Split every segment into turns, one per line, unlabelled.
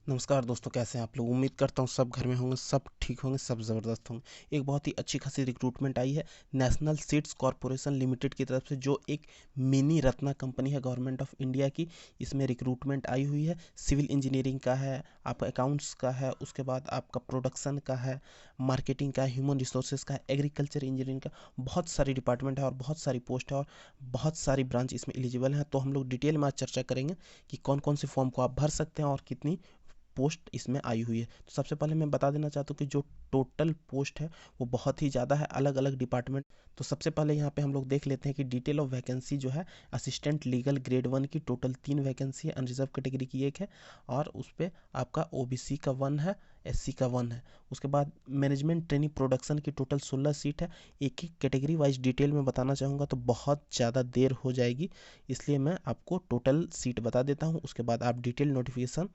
नमस्कार दोस्तों, कैसे हैं आप लोग। उम्मीद करता हूँ सब घर में होंगे, सब ठीक होंगे, सब ज़बरदस्त होंगे। एक बहुत ही अच्छी खासी रिक्रूटमेंट आई है नेशनल सीड्स कॉरपोरेशन लिमिटेड की तरफ से, जो एक मिनी रत्ना कंपनी है गवर्नमेंट ऑफ इंडिया की। इसमें रिक्रूटमेंट आई हुई है, सिविल इंजीनियरिंग का है, आपका अकाउंट्स का है, उसके बाद आपका प्रोडक्शन का है, मार्केटिंग का है, ह्यूमन रिसोर्सेज का है, एग्रीकल्चर इंजीनियरिंग का। बहुत सारी डिपार्टमेंट है और बहुत सारी पोस्ट है और बहुत सारी ब्रांच इसमें एलिजिबल हैं। तो हम लोग डिटेल में आज चर्चा करेंगे कि कौन कौन से फॉर्म को आप भर सकते हैं और कितनी पोस्ट इसमें आई हुई है। तो सबसे पहले मैं बता देना चाहता हूँ कि जो टोटल पोस्ट है वो बहुत ही ज़्यादा है, अलग अलग डिपार्टमेंट। तो सबसे पहले यहाँ पे हम लोग देख लेते हैं कि डिटेल ऑफ वैकेंसी जो है, असिस्टेंट लीगल ग्रेड 1 की टोटल 3 वैकेंसी है, अनरिजर्व कैटेगरी की 1 है और उस पर आपका ओबीसी का 1 है, एससी का 1 है। उसके बाद मैनेजमेंट ट्रेनिंग प्रोडक्शन की टोटल 16 सीट है। एक एक कैटेगरी वाइज डिटेल में बताना चाहूँगा तो बहुत ज़्यादा देर हो जाएगी, इसलिए मैं आपको टोटल सीट बता देता हूँ। उसके बाद आप डिटेल नोटिफिकेशन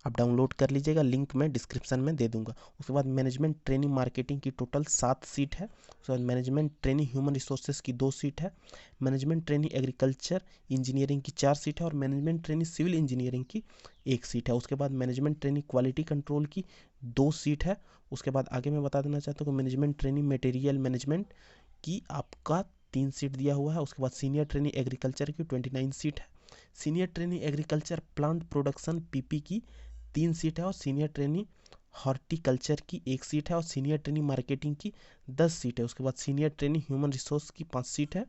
आप डाउनलोड कर लीजिएगा, लिंक मैं डिस्क्रिप्शन में दे दूंगा। उसके बाद मैनेजमेंट ट्रेनिंग मार्केटिंग की टोटल 7 सीट है। उसके बाद मैनेजमेंट ट्रेनिंग ह्यूमन रिसोर्सेज की 2 सीट है। मैनेजमेंट ट्रेनिंग एग्रीकल्चर इंजीनियरिंग की 4 सीट है और मैनेजमेंट ट्रेनिंग सिविल इंजीनियरिंग की 1 सीट है। उसके बाद मैनेजमेंट ट्रेनिंग क्वालिटी कंट्रोल की 2 सीट है। उसके बाद आगे मैं बता देना चाहता हूँ कि मैनेजमेंट ट्रेनिंग मटेरियल मैनेजमेंट की आपका 3 सीट दिया हुआ है। उसके बाद सीनियर ट्रेनिंग एग्रीकल्चर की 29 सीट है। Senior training agriculture plant production PP की 3 सीट है और सीनियर ट्रेनिंग हॉर्टिकल्चर की 1 सीट है और सीनियर ट्रेनिंग मार्केटिंग की 10 सीट है। उसके बाद सीनियर ट्रेनिंग ह्यूमन रिसोर्स की 5 सीट है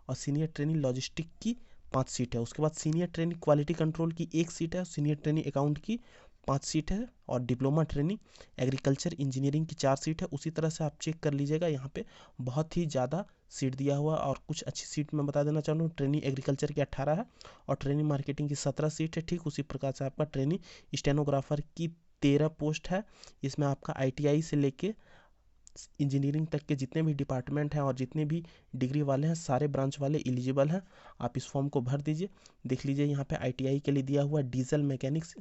और सीनियर ट्रेनिंग लॉजिस्टिक की 5 सीट है। उसके बाद सीनियर ट्रेनिंग क्वालिटी कंट्रोल की 1 सीट है और सीनियर ट्रेनिंग अकाउंट की 5 सीट है और डिप्लोमा ट्रेनिंग एग्रीकल्चर इंजीनियरिंग की 4 सीट है। उसी तरह से आप चेक कर लीजिएगा, यहाँ पे बहुत ही ज़्यादा सीट दिया हुआ और कुछ अच्छी सीट मैं बता देना चाह रहा हूँ। ट्रेनिंग एग्रीकल्चर की 18 है और ट्रेनिंग मार्केटिंग की 17 सीट है। ठीक उसी प्रकार से आपका ट्रेनिंग स्टेनोग्राफर की 13 पोस्ट है। इसमें आपका आईटीआई से लेके इंजीनियरिंग तक के जितने भी डिपार्टमेंट हैं और जितने भी डिग्री वाले हैं, सारे ब्रांच वाले एलिजिबल हैं। आप इस फॉर्म को भर दीजिए। देख लीजिए, यहाँ पे आईटीआई के लिए दिया हुआ डीजल मैकेनिक्स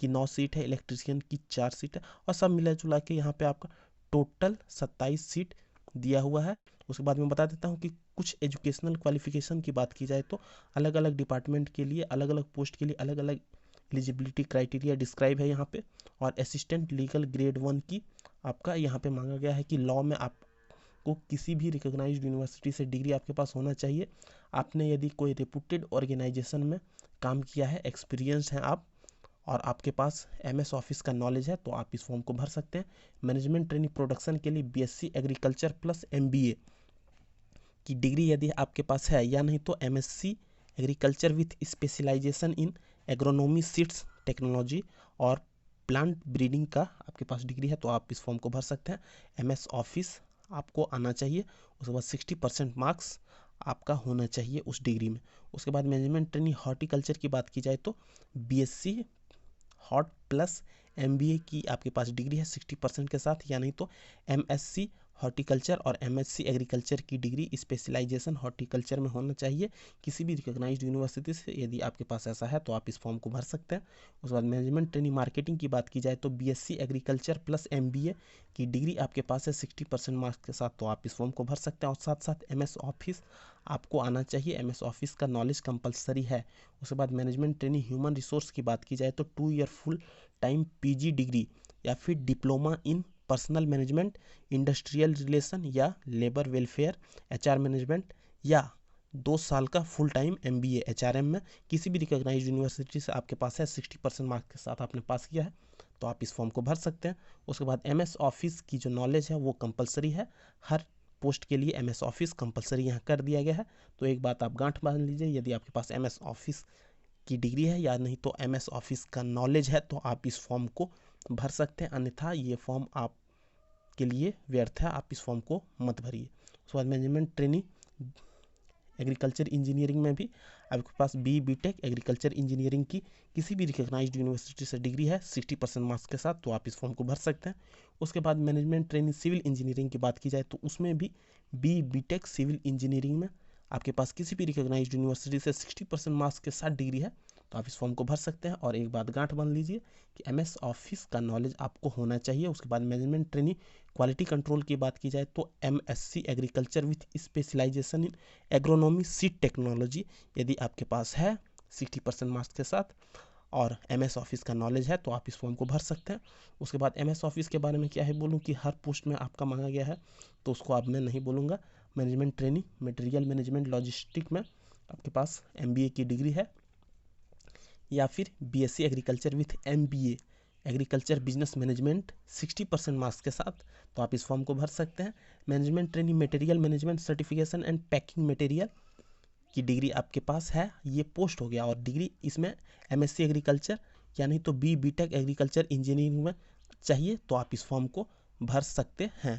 की 9 सीट है, इलेक्ट्रीशियन की 4 सीट है और सब मिला जुला के यहाँ पे आपका टोटल 27 सीट दिया हुआ है। उसके बाद मैं बता देता हूँ कि कुछ एजुकेशनल क्वालिफिकेशन की बात की जाए तो अलग अलग डिपार्टमेंट के लिए, अलग अलग पोस्ट के लिए अलग अलग एलिजिबिलिटी क्राइटेरिया डिस्क्राइब है यहाँ पे। और असिस्टेंट लीगल ग्रेड 1 की आपका यहाँ पे मांगा गया है कि लॉ में आपको किसी भी रिकॉग्नाइज्ड यूनिवर्सिटी से डिग्री आपके पास होना चाहिए। आपने यदि कोई रेपुटेड ऑर्गेनाइजेशन में काम किया है, एक्सपीरियंस है आप, और आपके पास एमएस ऑफिस का नॉलेज है, तो आप इस फॉर्म को भर सकते हैं। मैनेजमेंट ट्रेनिंग प्रोडक्शन के लिए बीएससी एग्रीकल्चर प्लस एमबीए की डिग्री यदि आपके पास है, या नहीं तो MSc agriculture with specialisation in agronomy seeds technology और प्लांट ब्रीडिंग का आपके पास डिग्री है, तो आप इस फॉर्म को भर सकते हैं। एमएस ऑफिस आपको आना चाहिए। उसके बाद 60% मार्क्स आपका होना चाहिए उस डिग्री में। उसके बाद मैनेजमेंट ट्रेनिंग हॉर्टिकल्चर की बात की जाए तो बीएससी हॉट प्लस एमबीए की आपके पास डिग्री है 60% के साथ, या नहीं तो एमएससी हॉर्टिकल्चर और एमएससी एग्रीकल्चर की डिग्री स्पेशलाइजेशन हॉर्टिकल्चर में होना चाहिए किसी भी रिकॉग्नाइज्ड यूनिवर्सिटी से। यदि आपके पास ऐसा है तो आप इस फॉर्म को भर सकते हैं। उसके बाद मैनेजमेंट ट्रेनिंग मार्केटिंग की बात की जाए तो बीएससी एग्रीकल्चर प्लस एमबीए की डिग्री आपके पास है 60% मार्क्स के साथ, तो आप इस फॉर्म को भर सकते हैं। और साथ साथ एमएस ऑफिस आपको आना चाहिए, एमएस ऑफिस का नॉलेज कंपलसरी है। उसके बाद मैनेजमेंट ट्रेनिंग ह्यूमन रिसोर्स की बात की जाए तो 2 year full time PG degree या फिर diploma in personal management, industrial relation या लेबर वेलफेयर, एचआर मैनेजमेंट, या 2 साल का फुल टाइम एमबीए एचआरएम में किसी भी रिकॉग्नाइज्ड यूनिवर्सिटी से आपके पास है, 60% मार्क्स के साथ आपने पास किया है, तो आप इस फॉर्म को भर सकते हैं। उसके बाद एमएस ऑफिस की जो नॉलेज है वो कंपलसरी है, हर पोस्ट के लिए एमएस ऑफिस कंपलसरी यहाँ कर दिया गया है। तो एक बात आप गांठ बांध लीजिए, यदि आपके पास एमएस ऑफिस की डिग्री है या नहीं तो एमएस ऑफिस का नॉलेज है, तो आप इस फॉर्म को भर सकते हैं, अन्यथा ये फॉर्म आपके लिए व्यर्थ है, आप इस फॉर्म को मत भरिए। उसके बाद मैनेजमेंट ट्रेनिंग एग्रीकल्चर इंजीनियरिंग में भी आपके पास बीटेक एग्रीकल्चर इंजीनियरिंग की किसी भी रिकॉग्नाइज्ड यूनिवर्सिटी से डिग्री है 60% मार्क्स के साथ, तो आप इस फॉर्म को भर सकते हैं। उसके बाद मैनेजमेंट ट्रेनिंग सिविल इंजीनियरिंग की बात की जाए तो उसमें भी बीटेक सिविल इंजीनियरिंग में आपके पास किसी भी रिकॉग्नाइज्ड यूनिवर्सिटी से 60% मार्क्स के साथ डिग्री है, तो आप इस फॉर्म को भर सकते हैं। और एक बात गांठ बांध लीजिए कि एमएस ऑफिस का नॉलेज आपको होना चाहिए। उसके बाद मैनेजमेंट ट्रेनिंग क्वालिटी कंट्रोल की बात की जाए तो MSc agriculture with specialisation in agronomy seed technology यदि आपके पास है 60% मार्क्स के साथ, और MS ऑफिस का नॉलेज है तो आप इस फॉर्म को भर सकते हैं। उसके बाद MS ऑफिस के बारे में क्या है बोलूँ कि हर पोस्ट में आपका मांगा गया है तो उसको अब मैं नहीं बोलूँगा। Management training material management logistic में आपके पास MBA की डिग्री है या फिर BSc agriculture with MBA agriculture business management 60% marks के साथ, तो आप इस फॉर्म को भर सकते हैं। Management training material management certification and packing material की डिग्री आपके पास है, ये पोस्ट हो गया। और डिग्री इसमें MSc एग्रीकल्चर या नहीं तो BTech एग्रीकल्चर इंजीनियरिंग में चाहिए तो आप इस फॉर्म को भर सकते हैं।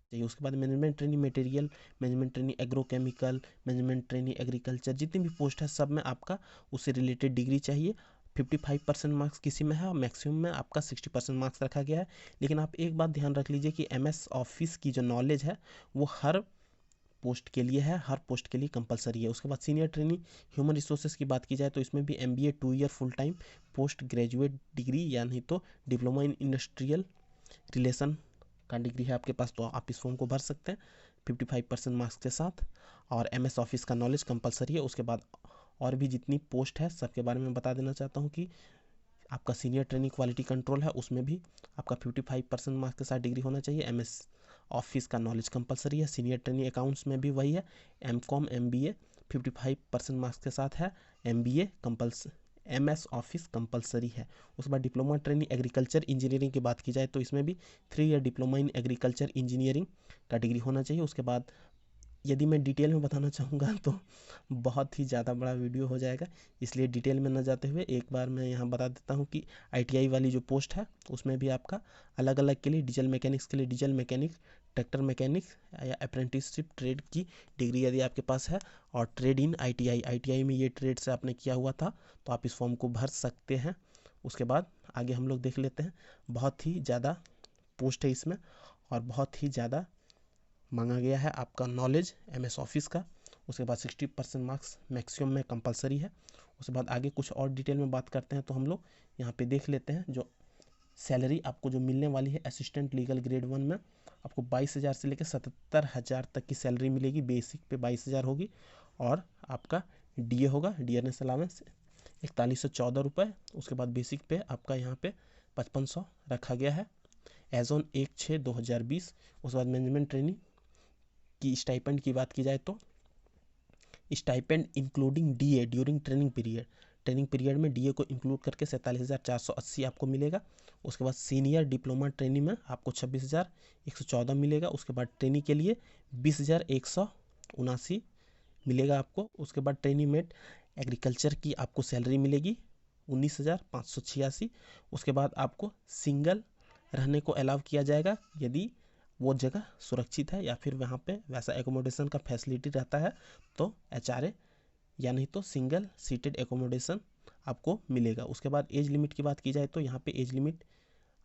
चाहिए उसके बाद management training material management training agrochemical management training agriculture जितनी भी पोस्ट है सब में आपका उससे रिलेटेड डिग्री चाहिए। 55% मार्क्स किसी में है और मैक्सिमम में आपका 60% मार्क्स रखा गया है। लेकिन आप एक बात ध्यान रख लीजिए कि MS ऑफिस की जो नॉलेज है वो हर पोस्ट के लिए है, हर पोस्ट के लिए कंपलसरी है। उसके बाद सीनियर ट्रेनिंग ह्यूमन रिसोर्सेज की बात की जाए तो इसमें भी MBA 2 year full time post graduate degree या नहीं तो डिप्लोमा इन इंडस्ट्रियल रिलेशन का डिग्री है आपके पास, तो आप इस फॉर्म को भर सकते हैं 55% मार्क्स के साथ। और MS ऑफिस का नॉलेज कंपलसरी है। उसके बाद और भी जितनी पोस्ट है सबके बारे में बता देना चाहता हूँ कि आपका सीनियर ट्रेनिंग क्वालिटी कंट्रोल है उसमें भी आपका 55% मार्क्स के साथ डिग्री होना चाहिए। MS ऑफिस का नॉलेज कंपलसरी है। सीनियर ट्रेनिंग अकाउंट्स में भी वही है। MCOM MBA 55% मार्क्स के साथ है। MBA compels MS office compulsory है। उसके बाद डिप्लोमा ट्रेनिंग एग्रीकल्चर इंजीनियरिंग की बात की जाए तो इसमें भी 3 year diploma in agriculture engineering का डिग्री होना चाहिए। उसके बाद यदि मैं डिटेल में बताना चाहूँगा तो बहुत ही ज़्यादा बड़ा वीडियो हो जाएगा, इसलिए डिटेल में न जाते हुए एक बार मैं यहाँ बता देता हूँ कि ITI वाली जो पोस्ट है उसमें भी आपका अलग अलग के लिए डीजल मैकेनिक्स के लिए डीजल मैकेनिक ट्रैक्टर मैकेनिक या अप्रेंटिसशिप ट्रेड की डिग्री यदि आपके पास है और ट्रेड इन ITI में ये ट्रेड से आपने किया हुआ था तो आप इस फॉर्म को भर सकते हैं। उसके बाद आगे हम लोग देख लेते हैं। बहुत ही ज़्यादा पोस्ट है इसमें और बहुत ही ज़्यादा मांगा गया है आपका नॉलेज MS ऑफिस का। उसके बाद 60% मार्क्स मैक्सिमम में कंपलसरी है। उसके बाद आगे कुछ और डिटेल में बात करते हैं तो हम लोग यहाँ पे देख लेते हैं जो सैलरी आपको जो मिलने वाली है असिस्टेंट लीगल ग्रेड 1 में आपको 22,000 से लेकर 77,000 तक की सैलरी मिलेगी। बेसिक पे 22,000 होगी और आपका DA होगा, डियरनेस अलाउंस 4114 रुपये। उसके बाद बेसिक पे आपका यहाँ पे 5500 रखा गया है एज ऑन 1/6/2020। उसके बाद मैनेजमेंट ट्रेनिंग की स्टाइपेंड की बात की जाए तो stipend including DA during training period में DA को इंक्लूड करके 47,480 आपको मिलेगा। उसके बाद सीनियर डिप्लोमा ट्रेनिंग में आपको 26,114 मिलेगा। उसके बाद ट्रेनिंग के लिए 20,179 मिलेगा आपको। उसके बाद ट्रेनिंग मेट एग्रीकल्चर की आपको सैलरी मिलेगी 19,586। उसके बाद आपको सिंगल रहने को अलाउ किया जाएगा यदि वो जगह सुरक्षित है या फिर वहाँ पे वैसा एकोमोडेशन का फैसिलिटी रहता है तो HRA या नहीं तो सिंगल सीटेड एकोमोडेशन आपको मिलेगा। उसके बाद एज लिमिट की बात की जाए तो यहाँ पे एज लिमिट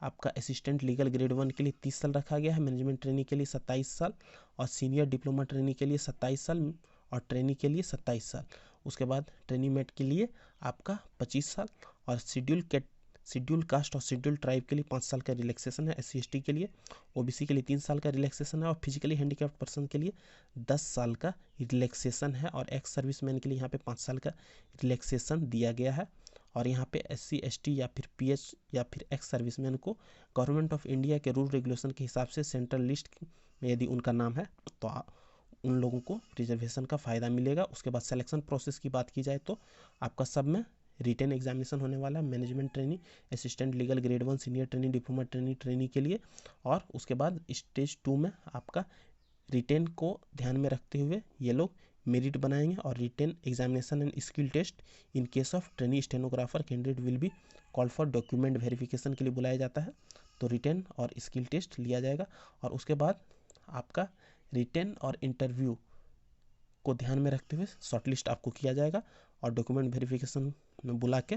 आपका असिस्टेंट लीगल ग्रेड 1 के लिए 30 साल रखा गया है, मैनेजमेंट ट्रेनिंग के लिए 27 साल और सीनियर डिप्लोमा ट्रेनिंग के लिए 27 साल और ट्रेनिंग के लिए 27 साल। उसके बाद ट्रेनिंग मेट के लिए आपका 25 साल और शेड्यूल कास्ट और शेड्यूल ट्राइब के लिए 5 साल का रिलैक्सेशन है। SC/ST के लिए OBC के लिए 3 साल का रिलैक्सेशन है और फिजिकली हैंडीकैप्ड पर्सन के लिए 10 साल का रिलैक्सेशन है और एक्स सर्विसमैन के लिए यहाँ पे 5 साल का रिलैक्सेशन दिया गया है। और यहाँ पे SC/ST या फिर PH या फिर एक्स सर्विसमैन को गवर्नमेंट ऑफ इंडिया के रूल रेगुलेशन के हिसाब से सेंट्रल लिस्ट में यदि उनका नाम है तो उन लोगों को रिजर्वेशन का फ़ायदा मिलेगा। उसके बाद सिलेक्शन प्रोसेस की बात की जाए तो आपका सब में रिटन एग्जामिनेशन होने वाला है management training assistant legal grade 1 senior training diploma training के लिए। और उसके बाद स्टेज 2 में आपका रिटेन को ध्यान में रखते हुए ये लोग मेरिट बनाएंगे और written examination and skill test in case of training stenographer candidate will be call for document verification के लिए बुलाया जाता है तो रिटेन और स्किल टेस्ट लिया जाएगा। और उसके बाद आपका रिटेन और इंटरव्यू को ध्यान में रखते हुए शॉर्टलिस्ट आपको किया जाएगा और डॉक्यूमेंट वेरिफिकेशन में बुला के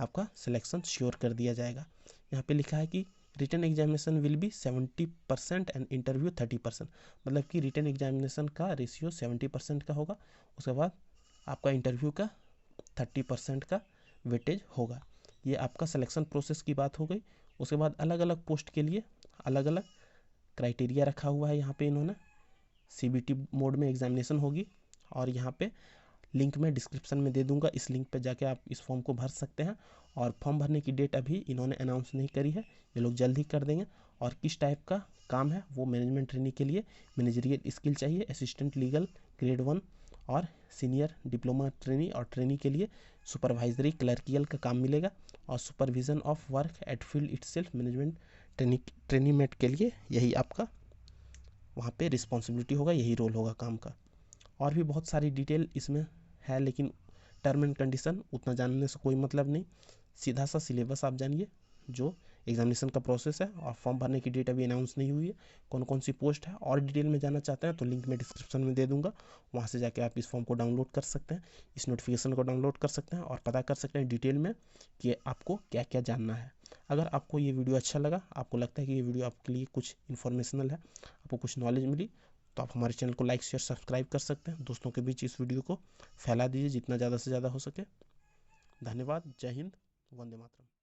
आपका सिलेक्शन श्योर कर दिया जाएगा। यहाँ पे लिखा है कि written examination will be 70% and interview 30%, मतलब कि रिटन एग्जामिनेशन का रेशियो 70% का होगा। उसके बाद आपका इंटरव्यू का 30% का वेटेज होगा। ये आपका सिलेक्शन प्रोसेस की बात हो गई। उसके बाद अलग अलग पोस्ट के लिए अलग अलग क्राइटेरिया रखा हुआ है। यहाँ पे इन्होंने CBT मोड में एग्जामिनेशन होगी और यहाँ पे लिंक मैं डिस्क्रिप्शन में दे दूंगा, इस लिंक पर जाके आप इस फॉर्म को भर सकते हैं। और फॉर्म भरने की डेट अभी इन्होंने अनाउंस नहीं करी है, ये लोग जल्द ही कर देंगे। और किस टाइप का काम है वो मैनेजमेंट ट्रेनिंग के लिए मैनेजरियल स्किल चाहिए, असिस्टेंट लीगल ग्रेड 1 और सीनियर डिप्लोमा ट्रेनी और ट्रेनी के लिए सुपरवाइजरी क्लर्कियल का काम मिलेगा। और supervision of work at field itself management training mate के लिए यही आपका वहाँ पे रिस्पॉन्सिबिलिटी होगा, यही रोल होगा काम का। और भी बहुत सारी डिटेल इसमें है, लेकिन टर्म एंड कंडीशन उतना जानने से कोई मतलब नहीं, सीधा सा सिलेबस आप जानिए जो एग्जामिनेशन का प्रोसेस है। और फॉर्म भरने की डेट अभी अनाउंस नहीं हुई है, कौन कौन सी पोस्ट है। और डिटेल में जानना चाहते हैं तो लिंक मैं डिस्क्रिप्शन में दे दूंगा, वहाँ से जाके आप इस फॉर्म को डाउनलोड कर सकते हैं, इस नोटिफिकेशन को डाउनलोड कर सकते हैं और पता कर सकते हैं डिटेल में कि आपको क्या क्या जानना है। अगर आपको ये वीडियो अच्छा लगा, आपको लगता है कि ये वीडियो आपके लिए कुछ इन्फॉर्मेशनल है, आपको कुछ नॉलेज मिली, तो आप हमारे चैनल को लाइक शेयर सब्सक्राइब कर सकते हैं। दोस्तों के बीच इस वीडियो को फैला दीजिए जितना ज़्यादा से ज़्यादा हो सके। धन्यवाद। जय हिंद। वंदे मातरम।